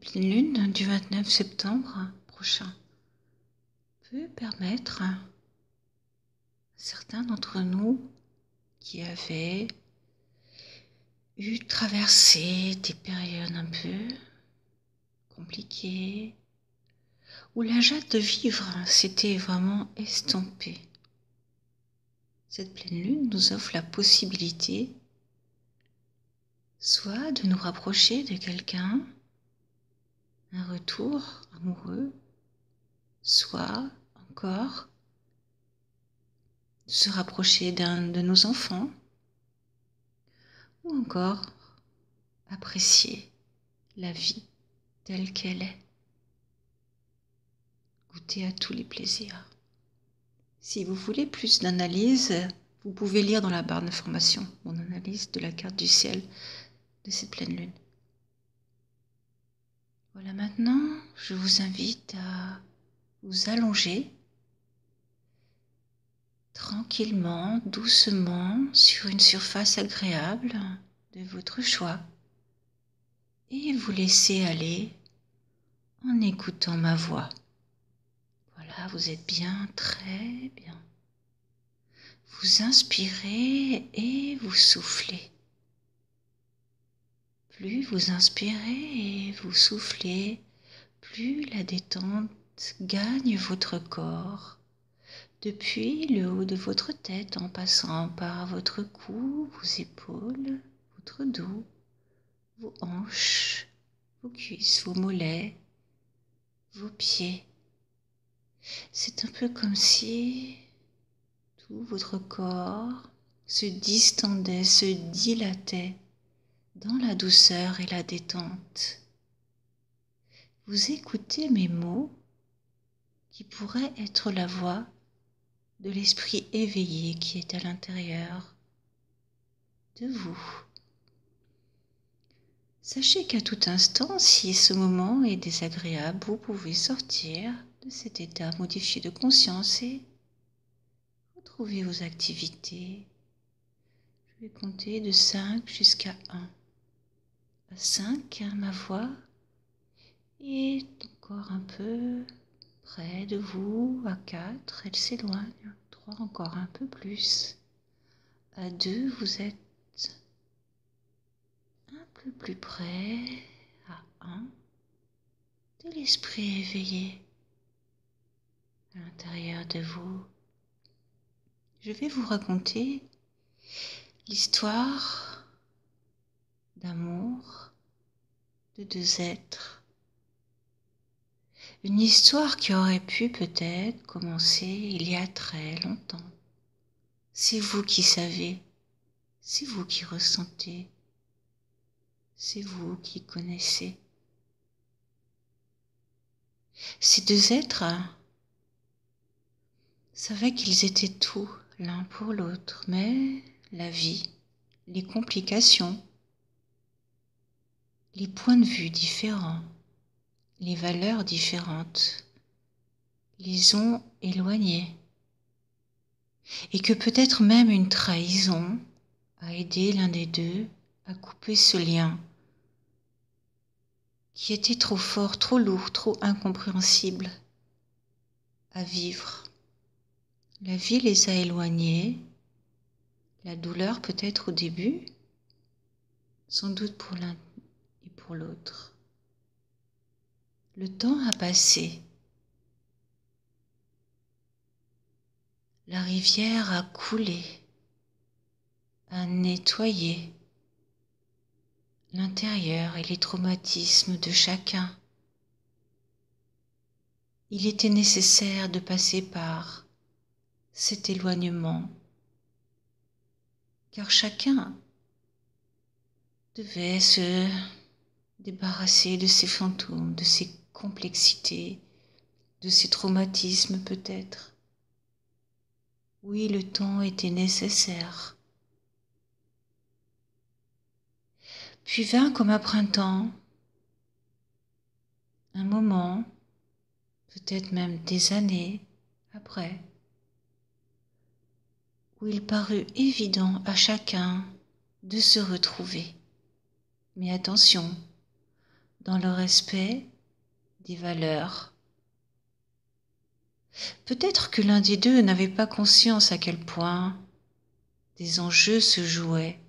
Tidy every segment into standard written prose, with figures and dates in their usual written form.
pleine lune du 29 septembre prochain peut permettre à certains d'entre nous qui avaient traversé des périodes un peu compliquées, où la joie de vivre s'était vraiment estompée. Cette pleine lune nous offre la possibilité soit de nous rapprocher de quelqu'un, un retour amoureux, soit encore de se rapprocher d'un de nos enfants, ou encore apprécier la vie telle qu'elle est, goûter à tous les plaisirs. Si vous voulez plus d'analyse, vous pouvez lire dans la barre d'information mon analyse de la carte du ciel de cette pleine lune. Voilà, maintenant, je vous invite à vous allonger tranquillement, doucement, sur une surface agréable de votre choix et vous laisser aller en écoutant ma voix. Voilà, vous êtes bien, très bien. Vous inspirez et vous soufflez. Plus vous inspirez et vous soufflez, plus la détente gagne votre corps, depuis le haut de votre tête en passant par votre cou, vos épaules, votre dos, vos hanches, vos cuisses, vos mollets, vos pieds. C'est un peu comme si tout votre corps se distendait, se dilatait dans la douceur et la détente. Vous écoutez mes mots qui pourraient être la voix de l'esprit éveillé qui est à l'intérieur de vous. Sachez qu'à tout instant, si ce moment est désagréable, vous pouvez sortir de cet état modifié de conscience et retrouver vos activités. Je vais compter de 5 jusqu'à 1. À 5, ma voix est encore un peu près de vous. À 4, elle s'éloigne. 3, encore un peu plus. À 2, vous êtes un peu plus près. À 1, de l'esprit éveillé à l'intérieur de vous. Je vais vous raconter l'histoire d'amour de deux êtres. Une histoire qui aurait pu peut-être commencer il y a très longtemps. C'est vous qui savez, c'est vous qui ressentez, c'est vous qui connaissez. Ces deux êtres savaient qu'ils étaient tout l'un pour l'autre, mais la vie, les complications, les points de vue différents, les valeurs différentes les ont éloignés. Et que peut-être même une trahison a aidé l'un des deux à couper ce lien qui était trop fort, trop lourd, trop incompréhensible à vivre. La vie les a éloignés, la douleur peut-être au début, sans doute pour l'un et pour l'autre. Le temps a passé. La rivière a coulé, a nettoyé l'intérieur et les traumatismes de chacun. Il était nécessaire de passer par cet éloignement, car chacun devait se débarrasser de ses fantômes, de ses complexités, de ses traumatismes peut-être. Oui, le temps était nécessaire. Puis vint comme un printemps, un moment, peut-être même des années après, où il parut évident à chacun de se retrouver. Mais attention, dans le respect des valeurs. Peut-être que l'un des deux n'avait pas conscience à quel point des enjeux se jouaient,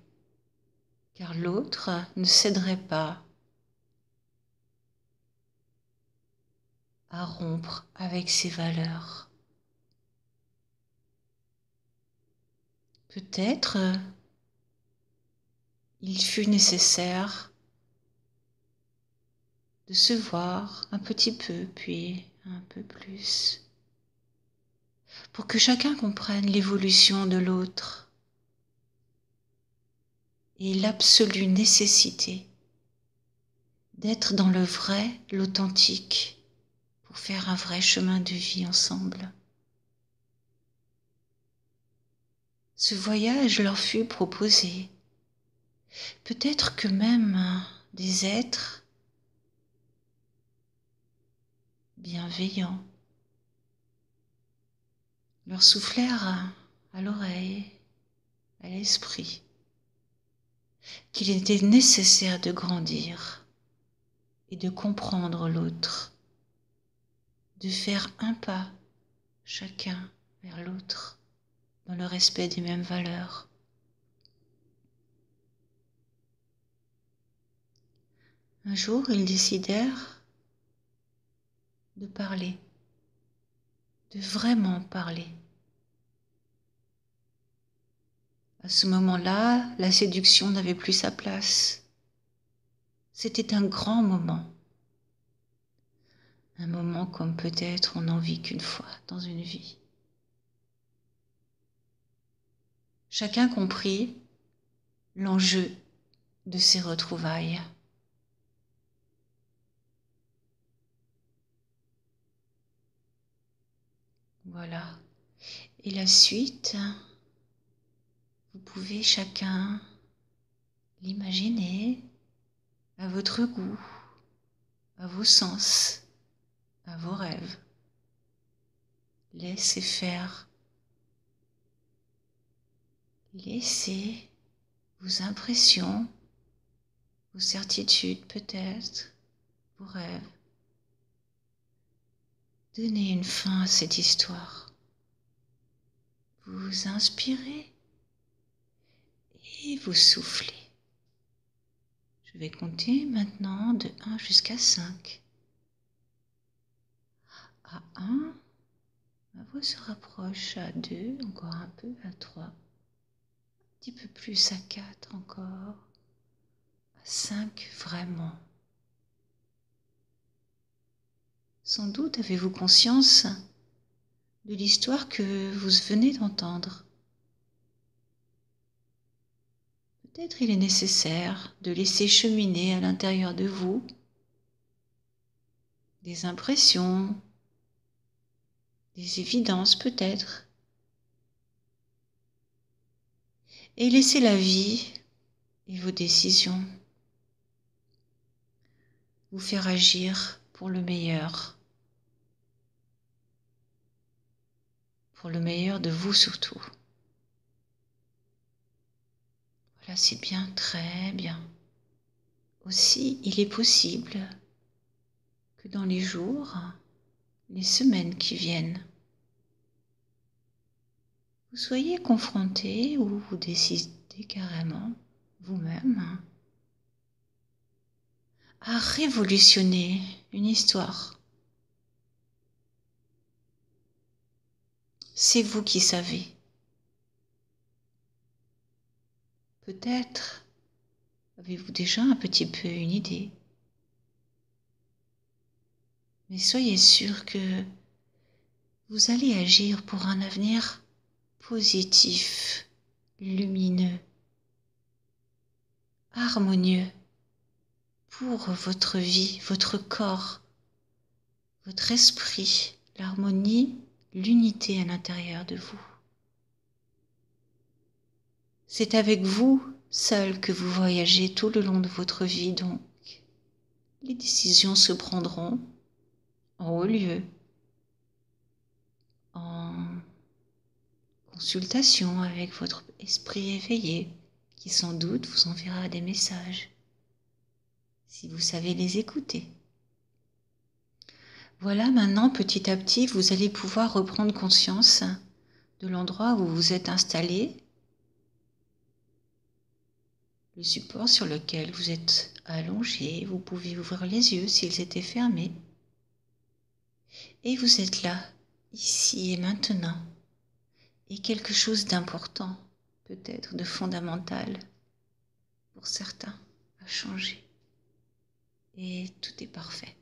car l'autre ne céderait pas à rompre avec ses valeurs. Peut-être il fut nécessaire de se voir un petit peu, puis un peu plus, pour que chacun comprenne l'évolution de l'autre et l'absolue nécessité d'être dans le vrai, l'authentique, pour faire un vrai chemin de vie ensemble. Ce voyage leur fut proposé. Peut-être que même des êtres bienveillants leur soufflèrent à l'oreille, à l'esprit, qu'il était nécessaire de grandir et de comprendre l'autre, de faire un pas chacun vers l'autre dans le respect des mêmes valeurs. Un jour, ils décidèrent de parler, de vraiment parler. À ce moment-là, la séduction n'avait plus sa place. C'était un grand moment. Un moment comme peut-être on n'en vit qu'une fois dans une vie. Chacun comprit l'enjeu de ces retrouvailles. Voilà. Et la suite, vous pouvez chacun l'imaginer à votre goût, à vos sens, à vos rêves. Laissez faire. Laissez vos impressions, vos certitudes peut-être, vos rêves. Donnez une fin à cette histoire. Vous inspirez et vous soufflez. Je vais compter maintenant de 1 jusqu'à 5. À 1, ma voix se rapproche, à 2, encore un peu, à 3, un petit peu plus, à 4 encore, à 5 vraiment. Sans doute avez-vous conscience de l'histoire que vous venez d'entendre. Peut-être il est nécessaire de laisser cheminer à l'intérieur de vous des impressions, des évidences peut-être, et laisser la vie et vos décisions vous faire agir pour le meilleur de vous surtout. Voilà, c'est bien, très bien. Aussi, il est possible que dans les jours, les semaines qui viennent, vous soyez confrontés ou vous décidez carrément vous-même à révolutionner une histoire. C'est vous qui savez. Peut-être avez-vous déjà un petit peu une idée. Mais soyez sûr que vous allez agir pour un avenir positif, lumineux, harmonieux pour votre vie, votre corps, votre esprit, l'harmonie, l'unité à l'intérieur de vous. C'est avec vous seul que vous voyagez tout le long de votre vie, donc les décisions se prendront en haut lieu, en consultation avec votre esprit éveillé, qui sans doute vous enverra des messages. si vous savez les écouter. Voilà, maintenant, petit à petit, vous allez pouvoir reprendre conscience de l'endroit où vous vous êtes installé, le support sur lequel vous êtes allongé. Vous pouvez ouvrir les yeux s'ils étaient fermés. Et vous êtes là, ici et maintenant. Et quelque chose d'important, peut-être de fondamental, pour certains, a changé. Et tout est parfait.